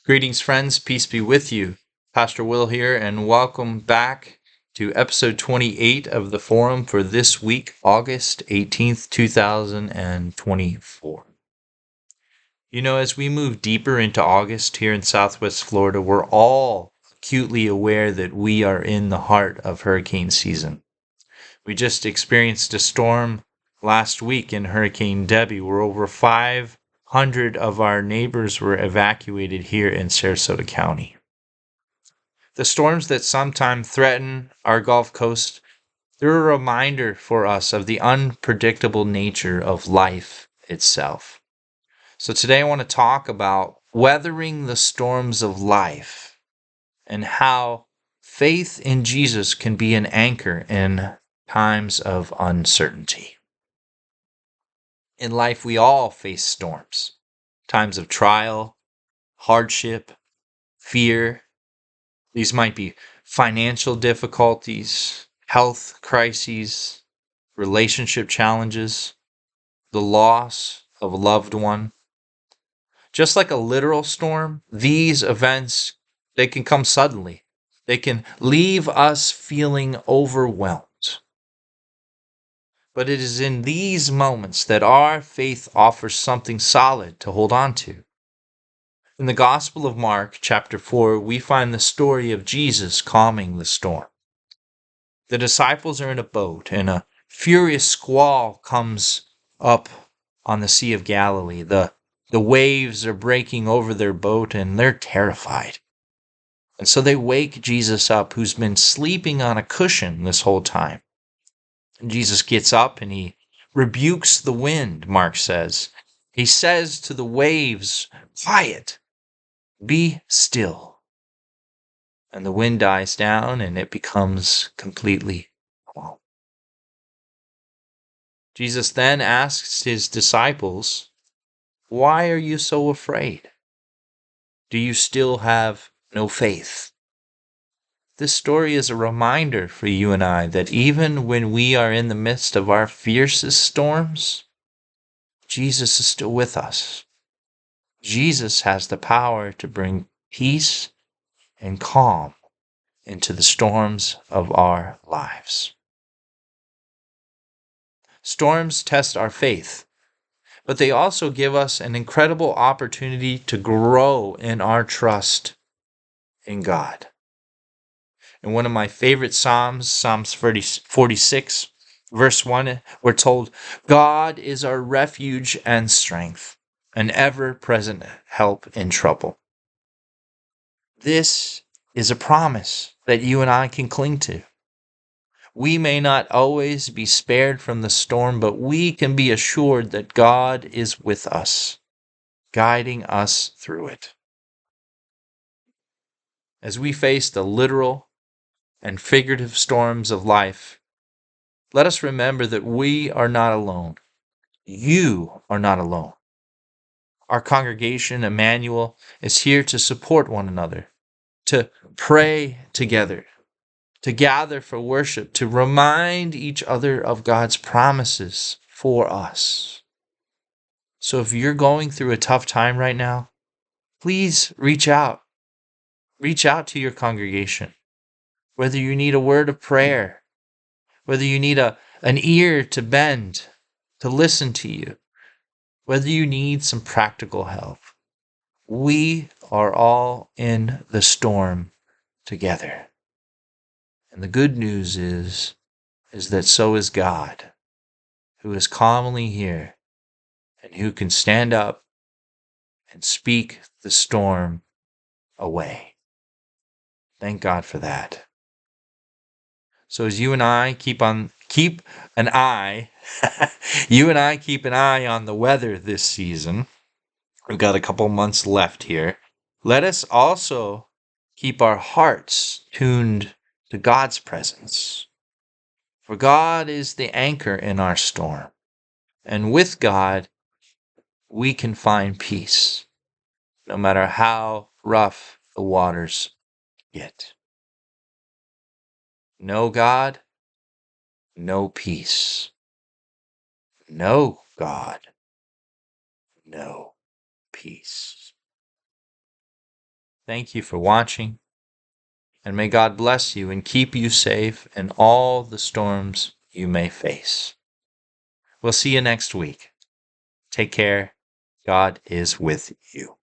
Greetings, friends. Peace be with you. Pastor Will here, and welcome back to episode 28 of the Forum for this week, August 18th, 2024. You know, as we move deeper into August here in Southwest Florida, we're all acutely aware that we are in the heart of hurricane season. We just experienced a storm last week in Hurricane Debby, where over 500 of our neighbors were evacuated here in Sarasota County. The storms that sometimes threaten our Gulf Coast, they're a reminder for us of the unpredictable nature of life itself. So today I want to talk about weathering the storms of life and how faith in Jesus can be an anchor in times of uncertainty. In life, we all face storms, times of trial, hardship, fear. These might be financial difficulties, health crises, relationship challenges, the loss of a loved one. Just like a literal storm, these events, they can come suddenly. They can leave us feeling overwhelmed. But it is in these moments that our faith offers something solid to hold on to. In the Gospel of Mark, chapter 4, we find the story of Jesus calming the storm. The disciples are in a boat, and a furious squall comes up on the Sea of Galilee. The waves are breaking over their boat, and they're terrified. And so they wake Jesus up, who's been sleeping on a cushion this whole time. And Jesus gets up and he rebukes the wind, Mark says. He says to the waves, "Quiet, be still." And the wind dies down and it becomes completely calm. Jesus then asks his disciples, "Why are you so afraid? Do you still have no faith?" This story is a reminder for you and I that even when we are in the midst of our fiercest storms, Jesus is still with us. Jesus has the power to bring peace and calm into the storms of our lives. Storms test our faith, but they also give us an incredible opportunity to grow in our trust in God. In one of my favorite Psalms, Psalms 46, verse 1, we're told, "God is our refuge and strength, an ever-present help in trouble." This is a promise that you and I can cling to. We may not always be spared from the storm, but we can be assured that God is with us, guiding us through it. As we face the literal and figurative storms of life, let us remember that we are not alone. You are not alone. Our congregation, Emmanuel, is here to support one another, to pray together, to gather for worship, to remind each other of God's promises for us. So if you're going through a tough time right now, please reach out. Reach out to your congregation. Whether you need a word of prayer, whether you need an ear to bend, to listen to you, whether you need some practical help. We are all in the storm together. And the good news is that so is God, who is calmly here and who can stand up and speak the storm away. Thank God for that. So as you and I keep an eye on the weather this season, we've got a couple months left here. Let us also keep our hearts tuned to God's presence. For God is the anchor in our storm. And with God, we can find peace, no matter how rough the waters get. No God, no peace. no God, no peace. Thank you for watching, and may God bless you and keep you safe in all the storms you may face. We'll see you next week. Take care. God is with you.